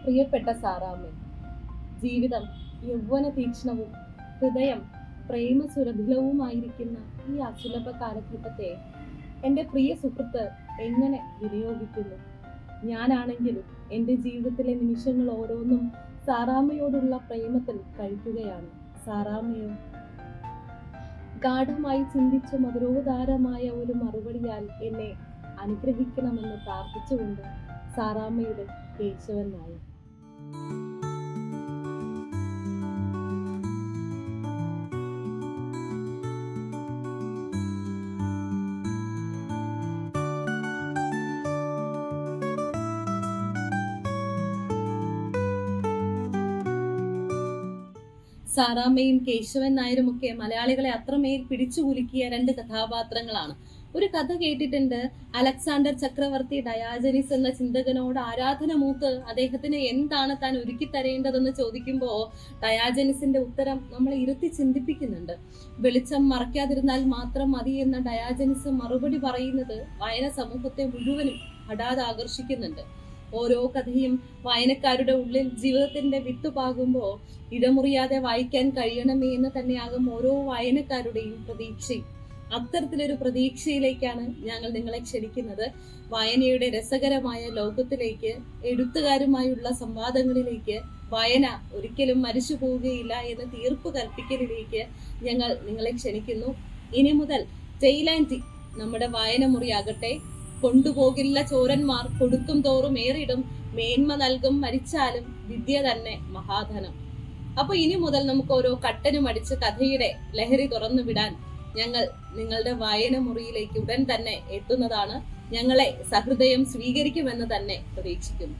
പ്രിയപ്പെട്ട സാറാമ്മേ, ജീവിതം യൗവന തീക്ഷ്ണവും ഹൃദയം പ്രേമസുരഭിലവുമായിരിക്കുന്ന ഈ അസുലഭ കാലഘട്ടത്തെ എൻ്റെ പ്രിയ സുഹൃത്ത് എങ്ങനെ വിനിയോഗിക്കുന്നു? ഞാനാണെങ്കിലും എൻ്റെ ജീവിതത്തിലെ നിമിഷങ്ങൾ ഓരോന്നും സാറാമ്മയോടുള്ള പ്രേമത്തിൽ കഴിക്കുകയാണ്. സാറാമ്മയോ? ഗാഠമായി ചിന്തിച്ച മധുരോദാരമായ ഒരു മറുപടിയാൽ എന്നെ അനുഗ്രഹിക്കണമെന്ന് പ്രാർത്ഥിച്ചുകൊണ്ട് സാറാമ്മയുടെ കേശവൻ നായർ. സാറാമ്മയും കേശവൻ നായരുമൊക്കെ മലയാളികളെ അത്രമേൽ പിടിച്ചു കുലുക്കിയ രണ്ട് കഥാപാത്രങ്ങളാണ്. ഒരു കഥ കേട്ടിട്ടുണ്ട്. അലക്സാണ്ടർ ചക്രവർത്തി ഡയാജനിസ് എന്ന ചിന്തകനോട് ആരാധന മൂത്ത് അദ്ദേഹത്തിന് എന്താണ് താൻ ഒരുക്കി തരേണ്ടതെന്ന് ചോദിക്കുമ്പോൾ ഡയാജനിസിന്റെ ഉത്തരം നമ്മളെ ഇരുത്തി ചിന്തിപ്പിക്കുന്നുണ്ട്. വെളിച്ചം മറയ്ക്കാതിരുന്നാൽ മാത്രം മതി എന്ന ഡയാജനിസ് മറുപടി പറയുന്നത് വായന സമൂഹത്തെ മുഴുവനും ഹഠാത് ആകർഷിക്കുന്നുണ്ട്. ഓരോ കഥയും വായനക്കാരുടെ ഉള്ളിൽ ജീവിതത്തിന്റെ വിത്ത് പാകുമ്പോൾ ഇടമുറിയാതെ വായിക്കാൻ കഴിയണമേ എന്ന് തന്നെയാകും ഓരോ വായനക്കാരുടെയും പ്രതീക്ഷയും. അത്തരത്തിലൊരു പ്രതീക്ഷയിലേക്കാണ് ഞങ്ങൾ നിങ്ങളെ ക്ഷണിക്കുന്നത്. വായനയുടെ രസകരമായ ലോകത്തിലേക്ക്, എഴുത്തുകാരുമായുള്ള സംവാദങ്ങളിലേക്ക്, വായന ഒരിക്കലും മരിച്ചു പോവുകയില്ല എന്ന തീർപ്പ് കൽപ്പിക്കലിലേക്ക് ഞങ്ങൾ നിങ്ങളെ ക്ഷണിക്കുന്നു. ഇനി മുതൽ ടെയിൽ ആൻഡ് ടീ നമ്മുടെ വായന മുറിയാകട്ടെ. കൊണ്ടുപോകില്ല ചോരന്മാർ, കൊടുക്കും തോറും ഏറിടും, മേന്മ നൽകും മരിച്ചാലും വിദ്യ തന്നെ മഹാധനം. അപ്പൊ ഇനി മുതൽ നമുക്ക് ഓരോ കട്ടനും അടിച്ച് കഥയുടെ ലഹരി തുറന്നു വിടാൻ ഞങ്ങൾ നിങ്ങളുടെ വായന മുറിയിലേക്ക് ഉടൻ തന്നെ എത്തുന്നതാണ്. ഞങ്ങളെ സഹൃദയം സ്വീകരിക്കുമെന്ന് തന്നെ പ്രതീക്ഷിക്കുന്നു.